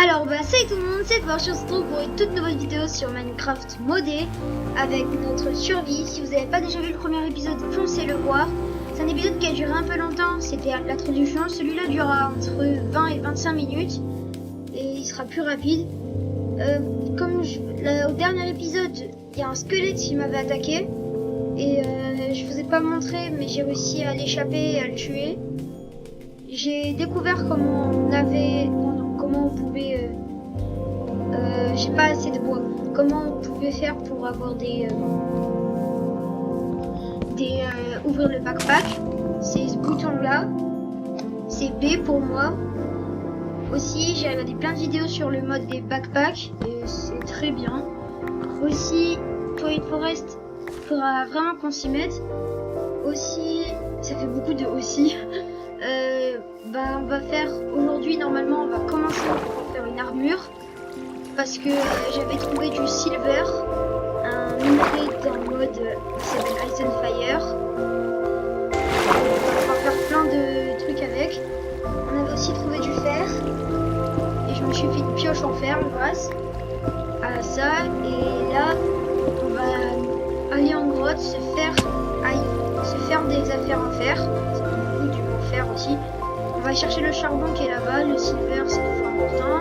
Alors salut tout le monde, c'est Forge, on se retrouve pour une toute nouvelle vidéo sur Minecraft modé avec notre survie. Si vous n'avez pas déjà vu le premier épisode, foncez le voir. C'est un épisode qui a duré un peu longtemps, c'était l'introduction. Celui-là durera entre 20 et 25 minutes et il sera plus rapide. Au dernier épisode, il y a un squelette qui m'avait attaqué et je vous ai pas montré, mais j'ai réussi à l'échapper et à le tuer. J'ai découvert comment on pouvait, j'ai pas assez de bois, comment on pouvait faire pour avoir ouvrir le backpack. C'est ce bouton là, c'est B pour moi. Aussi j'ai regardé plein de vidéos sur le mode des backpacks et c'est très bien. Aussi Twilight Forest, faudra vraiment qu'on s'y mette. Aussi, ça fait beaucoup de aussi. On va faire aujourd'hui, normalement on va commencer à faire une armure parce que j'avais trouvé du silver, un minerai dans le mode qui s'appelle Ice and Fire. On va faire plein de trucs avec. On avait aussi trouvé du fer et je me suis fait une pioche en fer grâce à ça. Et là on va aller en grotte se faire des affaires en fer. C'est beaucoup du bon fer aussi. On va chercher le charbon qui est là-bas, le silver c'est toujours important.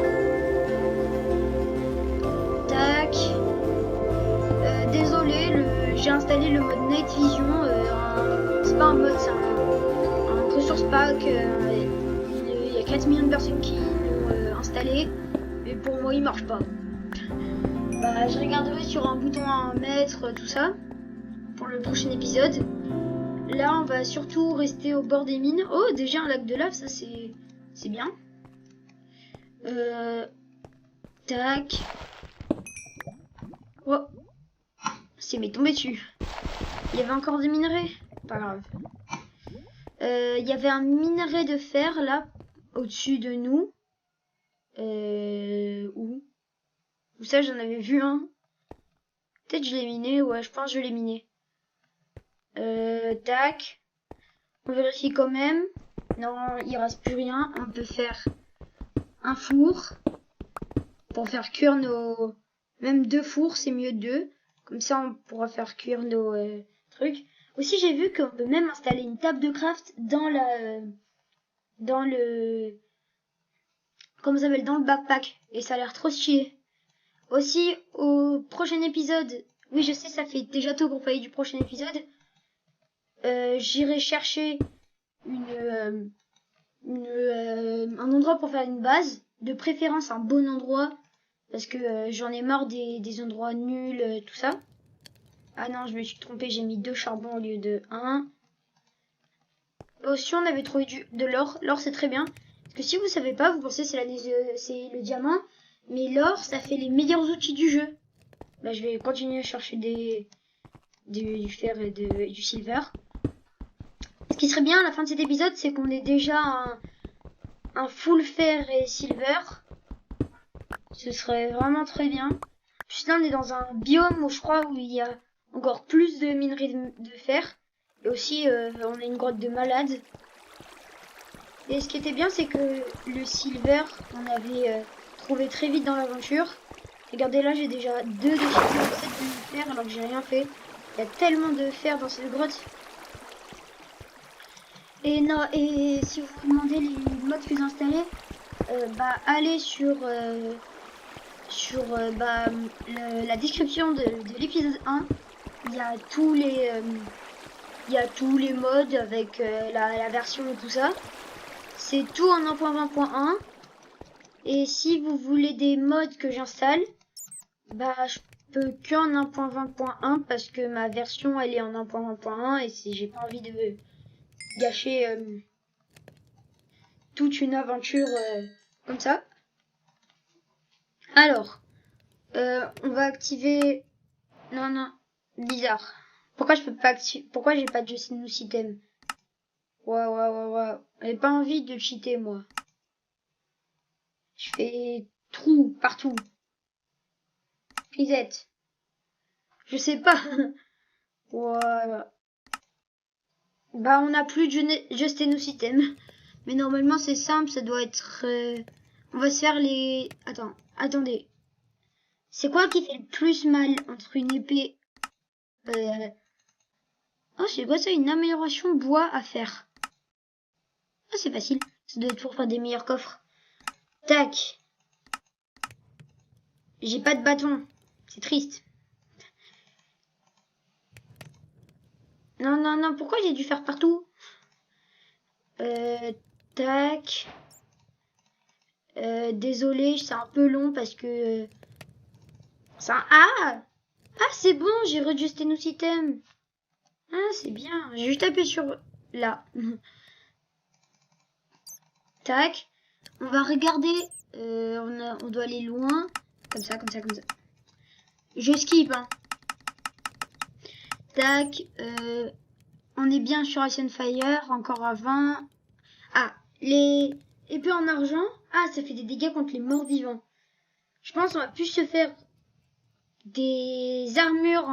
Tac. Désolé, j'ai installé le mode Night Vision. C'est pas un mode, c'est un resource pack. Il y a 4 millions de personnes qui l'ont installé. Mais pour moi il marche pas. Je regarderai sur un bouton à mettre, tout ça. Pour le prochain épisode. Là, on va surtout rester au bord des mines. Oh, déjà un lac de lave, ça c'est bien. Tac. Oh, c'est m'est tombé dessus. Il y avait encore des minerais. Pas grave. Il y avait un minerai de fer là, au-dessus de nous. Où ça, j'en avais vu un. Peut-être je l'ai miné. Ouais, je pense que je l'ai miné. Tac. On vérifie quand même. Non, il reste plus rien. On peut faire un four pour faire cuire nos... Même 2 fours, c'est mieux 2. Comme ça, on pourra faire cuire nos trucs. Aussi, j'ai vu qu'on peut même installer une table de craft dans le... Comment ça s'appelle? Dans le backpack. Et ça a l'air trop stylé. Aussi, au prochain épisode... Oui, je sais, ça fait déjà tôt pour parler du prochain épisode. J'irai chercher un endroit pour faire une base, de préférence un bon endroit, parce que j'en ai marre des endroits nuls, tout ça. Ah non, je me suis trompée, j'ai mis 2 charbons au lieu de 1. Aussi, on avait trouvé de l'or. L'or, c'est très bien, parce que si vous savez pas, vous pensez c'est le diamant, mais l'or, ça fait les meilleurs outils du jeu. Je vais continuer à chercher du fer et du silver. Ce qui serait bien à la fin de cet épisode, c'est qu'on ait déjà un full fer et silver. Ce serait vraiment très bien. Puis là, on est dans un biome où je crois où il y a encore plus de minerais de fer. Et aussi, on a une grotte de malades. Et ce qui était bien, c'est que le silver, on avait trouvé très vite dans l'aventure. Regardez là, j'ai déjà 2 de silver, 7 de fer alors que j'ai rien fait. Il y a tellement de fer dans cette grotte. Et non, et si vous vous demandez les modes que j'ai installés, allez sur la description de l'épisode 1. Il y a tous les modes avec la version et tout ça. C'est tout en 1.20.1. Et si vous voulez des modes que j'installe, je peux qu'en 1.20.1 parce que ma version elle est en 1.20.1 et si j'ai pas envie de gâcher toute une aventure comme ça. Alors, on va activer... Non, bizarre. Pourquoi je peux pas activer... Pourquoi j'ai pas de Just Item? Ouais. J'ai pas envie de cheater, moi. Je fais trou partout. Reset. Je sais pas. Voilà. On n'a plus de Just Item. Mais normalement, c'est simple, ça doit être... On va se faire les... Attendez. C'est quoi qui fait le plus mal entre une épée... Oh, c'est quoi ça? Une amélioration bois à faire. Ah, c'est facile. Ça doit être pour faire des meilleurs coffres. Tac. J'ai pas de bâton. C'est triste. Non, pourquoi j'ai dû faire partout? Tac. Désolé, c'est un peu long parce que... ça... Ah, c'est bon, j'ai rejusté nos items. Ah, c'est bien. J'ai juste appuyé sur... là. Tac. On va regarder. On doit aller loin. Comme ça. Je skip, hein. Tac. On est bien sur Ice and Fire. Encore à 20. Ah, les épées en argent. Ah, ça fait des dégâts contre les morts vivants. Je pense qu'on va plus se faire des armures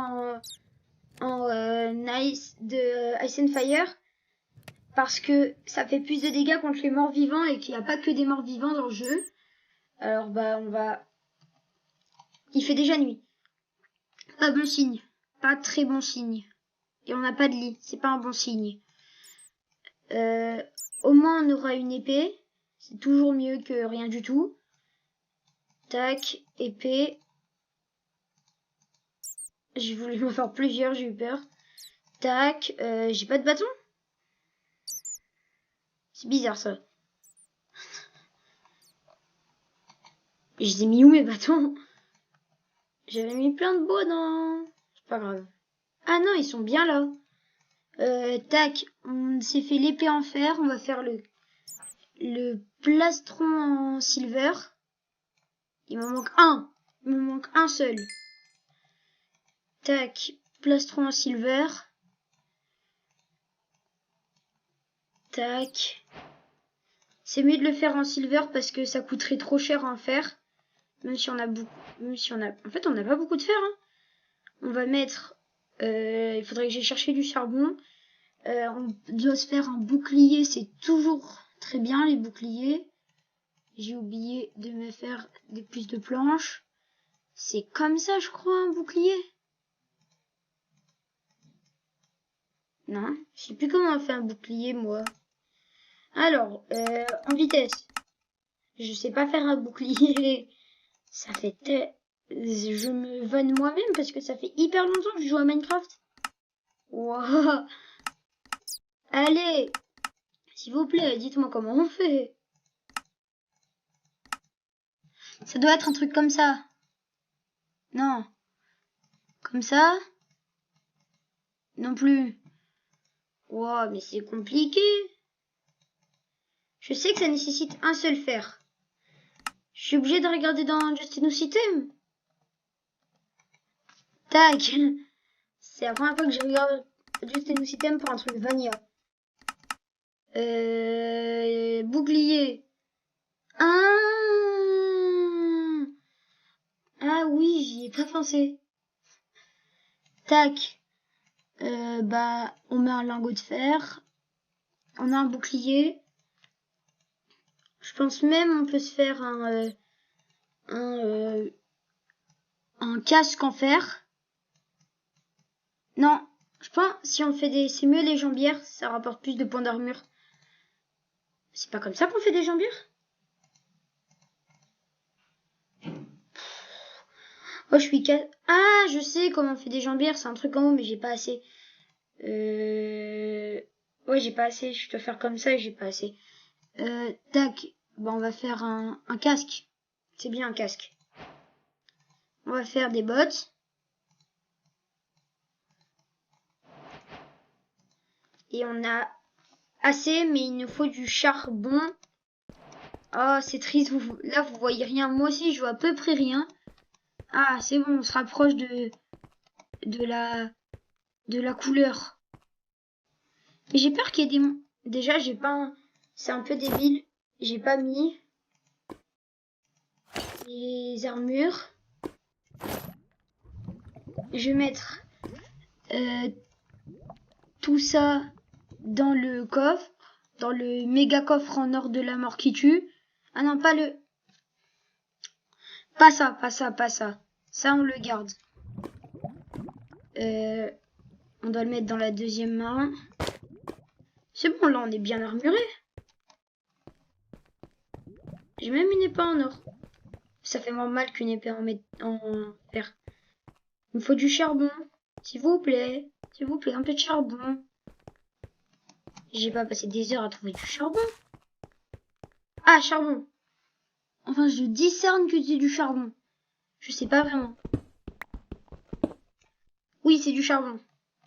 de Ice and Fire. Parce que ça fait plus de dégâts contre les morts vivants et qu'il n'y a pas que des morts vivants dans le jeu. Alors bah on va... Il fait déjà nuit. Pas bon signe. Pas très bon signe. Et on n'a pas de lit. C'est pas un bon signe. Au moins on aura une épée. C'est toujours mieux que rien du tout. Tac, épée. J'ai voulu m'en faire plusieurs, j'ai eu peur. Tac, j'ai pas de bâton. C'est bizarre ça. Je les ai mis où mes bâtons? J'avais mis plein de bois dans... C'est pas grave. Ah non, ils sont bien là. Tac, on s'est fait l'épée en fer. On va faire le plastron en silver. Il me manque un. Il me manque un seul. Tac, plastron en silver. Tac. C'est mieux de le faire en silver parce que ça coûterait trop cher en fer. Même si on a beaucoup. En fait, on n'a pas beaucoup de fer. Hein. On va mettre... il faudrait que j'aille chercher du charbon. On doit se faire un bouclier. C'est toujours très bien les boucliers. J'ai oublié de me faire des plus de planches. C'est comme ça, je crois, un bouclier. Non, je sais plus comment on fait un bouclier, moi. Alors, en vitesse. Je sais pas faire un bouclier. Ça fait... Je me vanne moi-même parce que ça fait hyper longtemps que je joue à Minecraft. Wow. Allez, s'il vous plaît, dites-moi comment on fait. Ça doit être un truc comme ça. Non. Comme ça? Non plus. Wow, mais c'est compliqué. Je sais que ça nécessite un seul fer. Je suis obligée de regarder dans Justinous System. Tac. C'est la première fois que je regarde Justinous System pour un truc vanilla. Bouclier. Ah oui, j'y ai pas pensé. Tac. Bah, on met un lingot de fer. On a un bouclier. Je pense même on peut se faire un casque en fer. Non, je pense si on fait des... C'est mieux les jambières, ça rapporte plus de points d'armure. C'est pas comme ça qu'on fait des jambières? Oh, je suis... Ah, je sais comment on fait des jambières, c'est un truc en haut, mais j'ai pas assez. Ouais, j'ai pas assez, je dois faire comme ça et j'ai pas assez. Tac, bon, on va faire un casque. C'est bien un casque. On va faire des bottes. Et on a assez, mais il nous faut du charbon. Oh, c'est triste. Là, vous voyez rien. Moi aussi, je vois à peu près rien. Ah, c'est bon, on se rapproche de la couleur. Mais j'ai peur qu'il y ait des... Déjà, j'ai pas... C'est un peu débile. J'ai pas mis les armures. Je vais mettre tout ça dans le coffre. Dans le méga coffre en or de la mort qui tue. Ah non, pas le... Pas ça, pas ça, pas ça. Ça, on le garde. On doit le mettre dans la deuxième main. C'est bon, là, on est bien armuré. J'ai même une épée en or. Ça fait moins mal qu'une épée en fer. Il me faut du charbon. S'il vous plaît. S'il vous plaît, un peu de charbon. J'ai pas passé des heures à trouver du charbon. Ah, charbon. Enfin, je discerne que c'est du charbon. Je sais pas vraiment. Oui, c'est du charbon.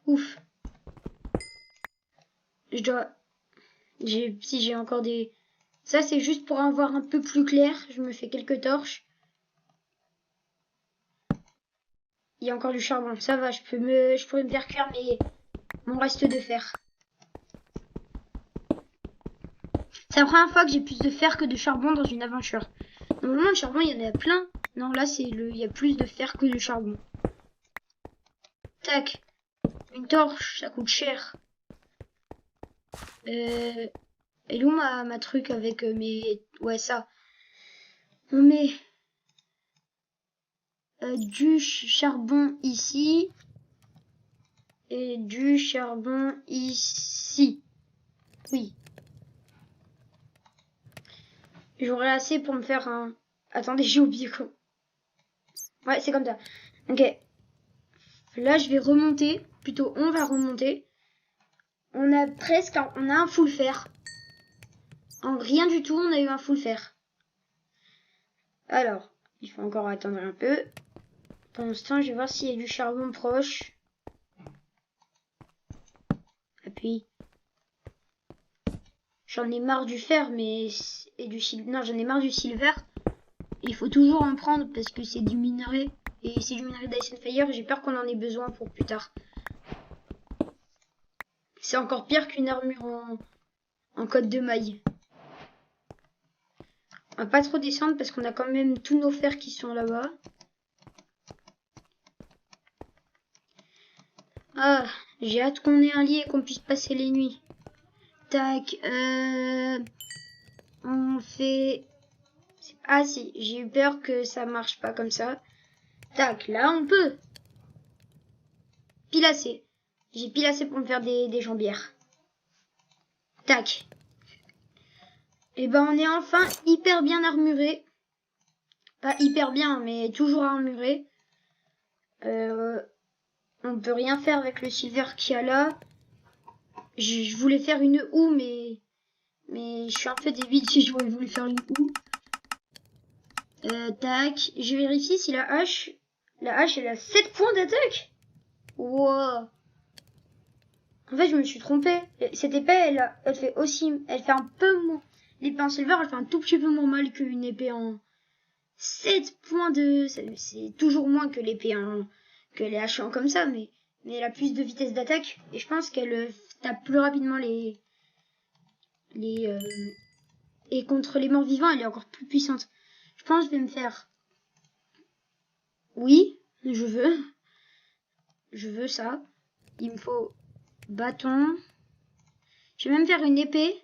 Ouf. Si j'ai encore des... Ça, c'est juste pour en voir un peu plus clair. Je me fais quelques torches. Il y a encore du charbon. Ça va, je pourrais me faire cuire mon reste de fer. C'est la première fois que j'ai plus de fer que de charbon dans une aventure. Normalement, le charbon, il y en a plein. Non, là, il y a plus de fer que de charbon. Tac. Une torche, ça coûte cher. Et où ma truc avec mes... Ouais, ça. On met du charbon ici. Et du charbon ici. Oui. J'aurai assez pour me faire un... Attendez, j'ai oublié quoi. Ouais, c'est comme ça. Ok. Là, je vais remonter. Plutôt, on va remonter. On a un full fer. En rien du tout, on a eu un full fer. Alors, il faut encore attendre un peu. Pendant ce temps, je vais voir s'il y a du charbon proche. Appuie. J'en ai marre du fer, mais... Non, j'en ai marre du silver. Il faut toujours en prendre parce que c'est du minerai. Et c'est du minerai d'Ice and Fire. J'ai peur qu'on en ait besoin pour plus tard. C'est encore pire qu'une armure en côte de maille. On va pas trop descendre parce qu'on a quand même tous nos fers qui sont là-bas. Ah, j'ai hâte qu'on ait un lit et qu'on puisse passer les nuits. Tac, on fait... Ah si, j'ai eu peur que ça marche pas comme ça. Tac, là on peut. Pile assez. J'ai pile assez pour me faire des jambières. Tac. Et ben on est enfin hyper bien armuré. Pas hyper bien, mais toujours armuré. On peut rien faire avec le silver qu'il y a là. Je voulais faire une houe, mais je suis un peu débile si j'aurais voulu faire une houe. Tac. Je vérifie si la hache elle a 7 points d'attaque. Wow. En fait, je me suis trompée. Cette épée, elle fait un peu moins. L'épée en silver, elle fait un tout petit peu moins mal qu'une épée en 7 points de... C'est toujours moins que l'épée que les haches comme ça, mais elle a plus de vitesse d'attaque. Et je pense qu'elle tape plus rapidement et contre les morts vivants, elle est encore plus puissante. Je pense que je vais me faire... Oui, je veux. Je veux ça. Il me faut bâton. Je vais même faire une épée.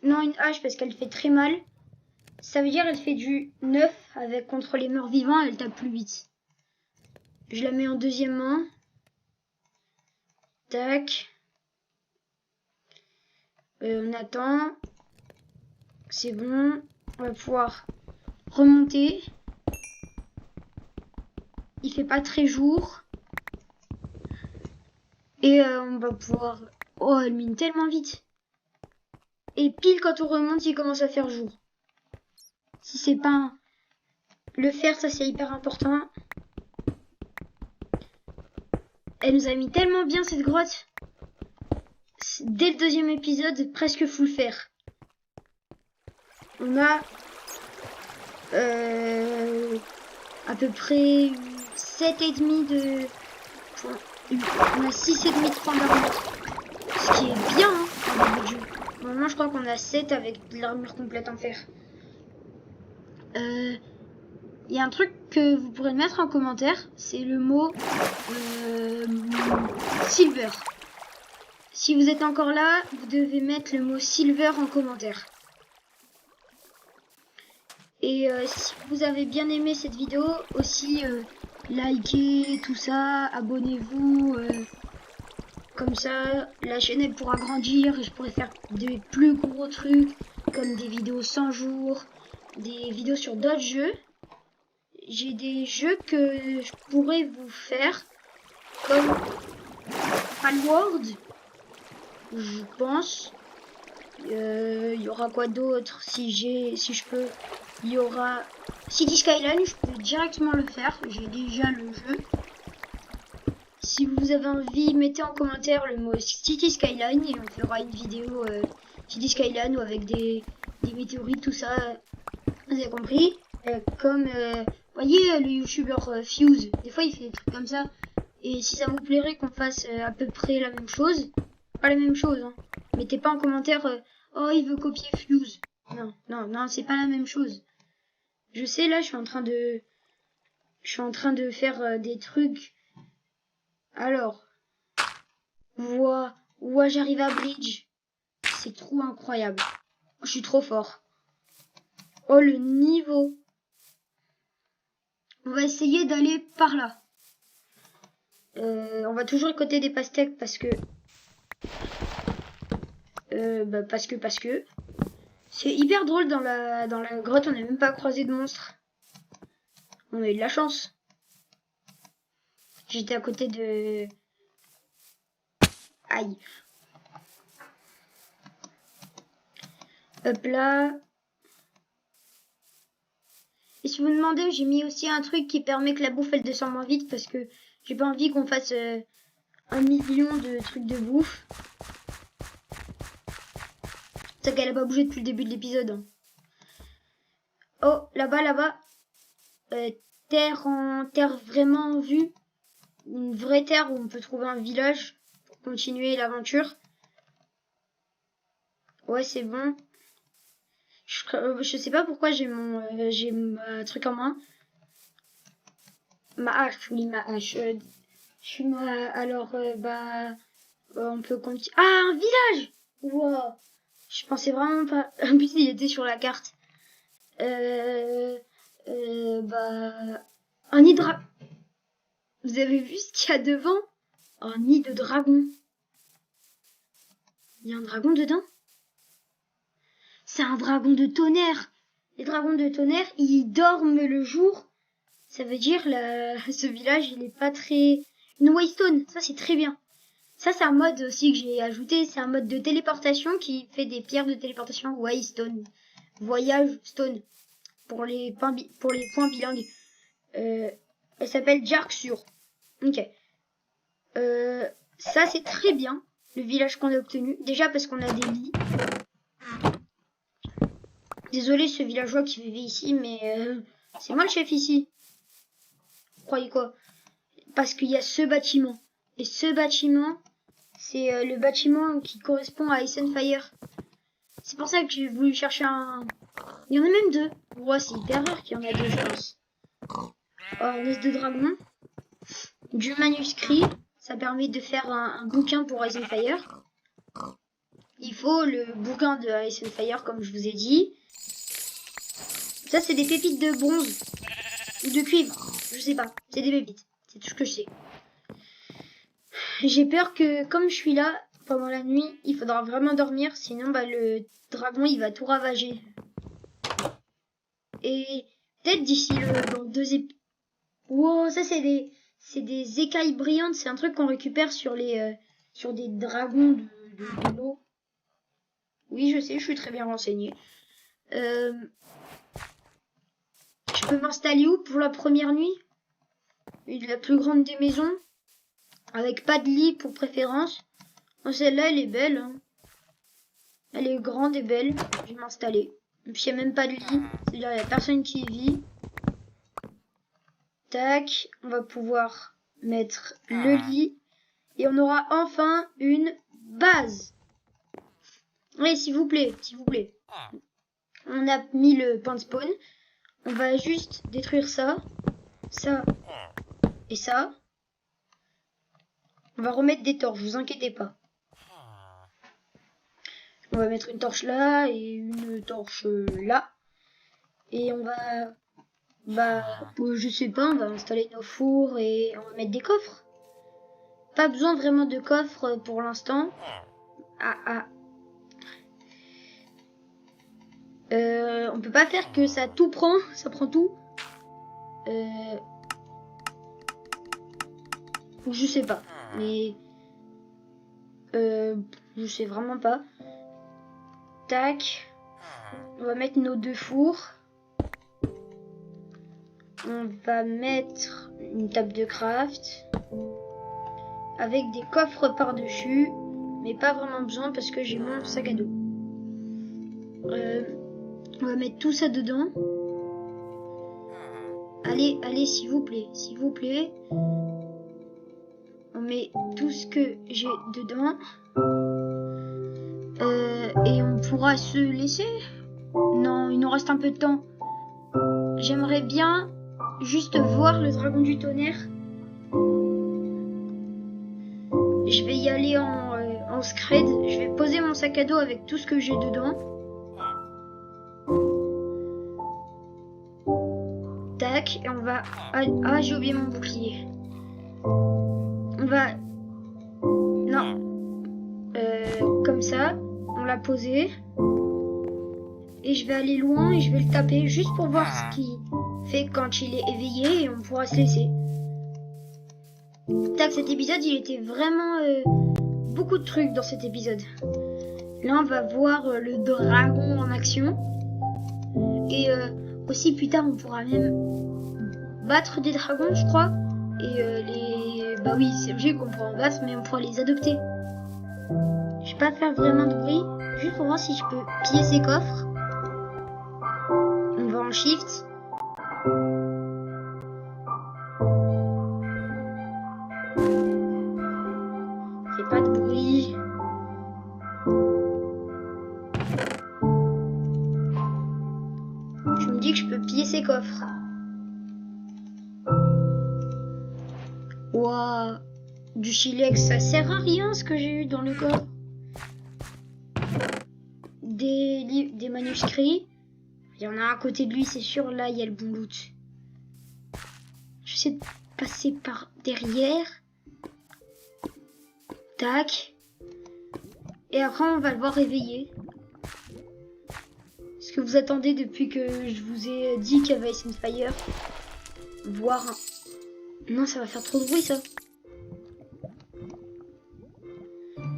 Non, une hache parce qu'elle fait très mal. Ça veut dire qu'elle fait du 9 avec contre les morts vivants, elle tape plus vite. Je la mets en deuxième main. Tac. On attend. C'est bon. On va pouvoir remonter. Il fait pas très jour. Et on va pouvoir... Oh, elle mine tellement vite. Et pile quand on remonte, il commence à faire jour. Si c'est pas... Le fer, ça c'est hyper important. Elle nous a mis tellement bien cette grotte. Dès le deuxième épisode, presque full fer. On a à peu près 7,5 de... On a 6,5 de points d'armure. Ce qui est bien, hein, au début du jeu. Normalement, je crois qu'on a 7 avec de l'armure complète en fer. Il y a un truc que vous pourrez mettre en commentaire, c'est le mot silver. Si vous êtes encore là, vous devez mettre le mot silver en commentaire. Et si vous avez bien aimé cette vidéo, aussi likez tout ça, abonnez-vous. Comme ça, la chaîne elle pourra grandir et je pourrai faire des plus gros trucs comme des vidéos 100 jours, des vidéos sur d'autres jeux. J'ai des jeux que je pourrais vous faire comme Palworld, je pense. Il y aura quoi d'autre si je peux. Il y aura City Skyline, je peux directement le faire. J'ai déjà le jeu. Si vous avez envie, mettez en commentaire le mot City Skyline et on fera une vidéo City Skyline ou avec des météorites, tout ça. Vous avez compris. Comme, voyez le youtubeur Fuse, des fois il fait des trucs comme ça. Et si ça vous plairait qu'on fasse à peu près la même chose, pas la même chose, hein. Mettez pas en commentaire oh il veut copier Fuse. Non, non, non, c'est pas la même chose. Je sais là, je suis en train de faire des trucs. Alors, ouah, j'arrive à Bridge. C'est trop incroyable. Je suis trop fort. Oh le niveau. On va essayer d'aller par là. On va toujours côté des pastèques parce que parce que c'est hyper drôle dans la grotte, on n'a même pas croisé de monstres. On a eu de la chance. J'étais à côté de... Aïe. Hop là. Et si vous me demandez, j'ai mis aussi un truc qui permet que la bouffe elle descende moins vite parce que j'ai pas envie qu'on fasse 1 million de trucs de bouffe. C'est qu'elle a pas bougé depuis le début de l'épisode. Hein. Oh, là-bas. Terre vraiment en vue. Une vraie terre où on peut trouver un village pour continuer l'aventure. Ouais, c'est bon. Je sais pas pourquoi j'ai ma truc en main. Ma hache, oui, ma hache. Alors, on peut continuer. Ah, un village! Wow. Je pensais vraiment pas. En plus, il était sur la carte. Un hydra. Vous avez vu ce qu'il y a devant? Un nid de dragon. Il y a un dragon dedans? C'est un dragon de tonnerre. Les dragons de tonnerre, ils dorment le jour. Ça veut dire ce village, il est pas très... Une Waystone, ça c'est très bien. Ça c'est un mode aussi que j'ai ajouté. C'est un mode de téléportation qui fait des pierres de téléportation Waystone. Voyage Stone. Pour les points bilingues. Elle s'appelle Jarksur. Ok. Ça c'est très bien. Le village qu'on a obtenu. Déjà parce qu'on a des lits. Désolé ce villageois qui vivait ici, mais c'est moi le chef ici. Vous croyez quoi? Parce qu'il y a ce bâtiment. Et ce bâtiment, c'est le bâtiment qui correspond à Ice and Fire. C'est pour ça que j'ai voulu chercher un... Il y en a même deux. Ouais, c'est hyper rare qu'il y en a deux, je pense. Oh, un os de dragon. Du manuscrit. Ça permet de faire un bouquin pour Ice and Fire. Il faut le bouquin de Ice and Fire, comme je vous ai dit. Ça, c'est des pépites de bronze. Ou de cuivre. Je sais pas. C'est des pépites. C'est tout ce que je sais. J'ai peur que, comme je suis là, pendant la nuit, il faudra vraiment dormir. Sinon, le dragon, il va tout ravager. Et peut-être d'ici dans 2 épisodes... Wow, ça, c'est des écailles brillantes. C'est un truc qu'on récupère sur sur des dragons de l'eau. Oui, je sais, je suis très bien renseignée. Je peux m'installer où pour la première nuit? La plus grande des maisons. Avec pas de lit pour préférence. Oh, celle-là, elle est belle. Hein. Elle est grande et belle. Je vais m'installer. Et puis, il n'y a même pas de lit. C'est-à-dire, il n'y a personne qui y vit. Tac. On va pouvoir mettre le lit. Et on aura enfin une base. Allez, s'il vous plaît. S'il vous plaît. On a mis le point de spawn. On va juste détruire ça. Ça. Et ça. On va remettre des torches. Vous inquiétez pas. On va mettre une torche là et une torche là. Et on va... Bah, je sais pas, on va installer nos fours et on va mettre des coffres. Pas besoin vraiment de coffres pour l'instant. On peut pas faire que ça tout prend, ça prend tout. Je sais pas, mais je sais vraiment pas. Tac, on va mettre nos 2 fours. On va mettre une table de craft avec des coffres par-dessus, mais pas vraiment besoin parce que j'ai mon sac à dos. On va mettre tout ça dedans. Allez, s'il vous plaît, s'il vous plaît. On met tout ce que j'ai dedans. Et on pourra se laisser. Non, il nous reste un peu de temps. J'aimerais bien juste voir le dragon du tonnerre. Je vais y aller en scred. Je vais poser mon sac à dos avec tout ce que j'ai dedans. Tac, et on va... Ah, j'ai oublié mon bouclier. On va... Non. Comme ça, on l'a posé. Et je vais aller loin et je vais le taper juste pour voir ce qu'il fait quand il est éveillé et on pourra se laisser. Tac, cet épisode, il était vraiment... beaucoup de trucs dans cet épisode. Là, on va voir le dragon en action. Et aussi, plus tard, on pourra même battre des dragons, je crois. Et les... Bah oui, c'est logique qu'on pourra en battre, mais on pourra les adopter. Je vais pas faire vraiment de bruit, juste pour voir si je peux piller ces coffres. On va en shift. Fais pas de bruit. Je me dis que je peux piller ces coffres. Ouah, du silex, ça sert à rien ce que j'ai eu dans le coffre. Des manuscrits. Il y en a un à côté de lui, c'est sûr. Là, il y a le bon loot. J'essaie de passer par derrière. Tac. Et après, on va le voir réveiller. Ce que vous attendez depuis que je vous ai dit qu'il y avait Ice and Fire. Voir un... Non, ça va faire trop de bruit, ça.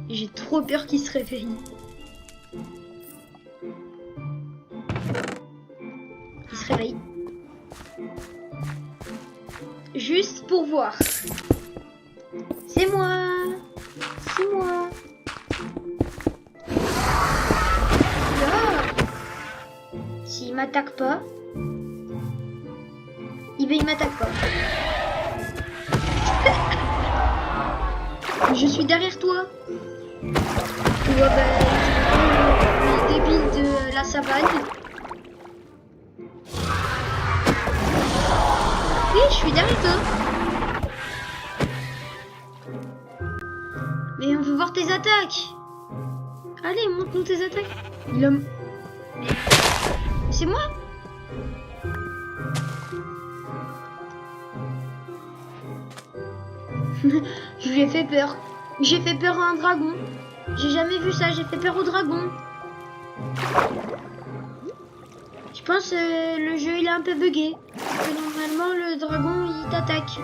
J'ai trop peur qu'il se réveille. Il se réveille. Juste pour voir. C'est moi. C'est moi. Là. S'il m'attaque pas. Il m'attaque pas. Je suis derrière toi. Tu vois, le débile de la savane. Oui, je suis derrière toi. Mais on veut voir tes attaques. Allez, montre-nous tes attaques. C'est moi? Je lui ai fait peur. J'ai fait peur à un dragon. J'ai jamais vu ça, j'ai fait peur au dragon. Je pense le jeu il est un peu bugué. Parce que normalement le dragon il t'attaque.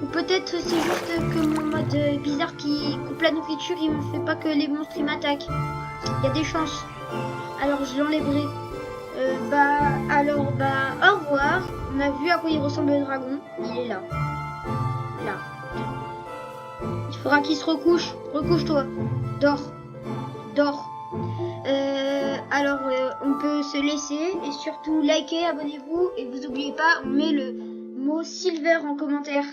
Ou peut-être c'est juste que mon mode bizarre qui coupe la nourriture il me fait pas que les monstres ils m'attaquent. Il y a des chances. Alors je l'enlèverai. Au revoir. On a vu à quoi il ressemble le dragon. Il est là. Là. Il faudra qu'il se recouche. Recouche-toi. Dors. Dors. On peut se laisser et surtout liker, abonnez-vous et vous n'oubliez pas, on met le mot silver en commentaire.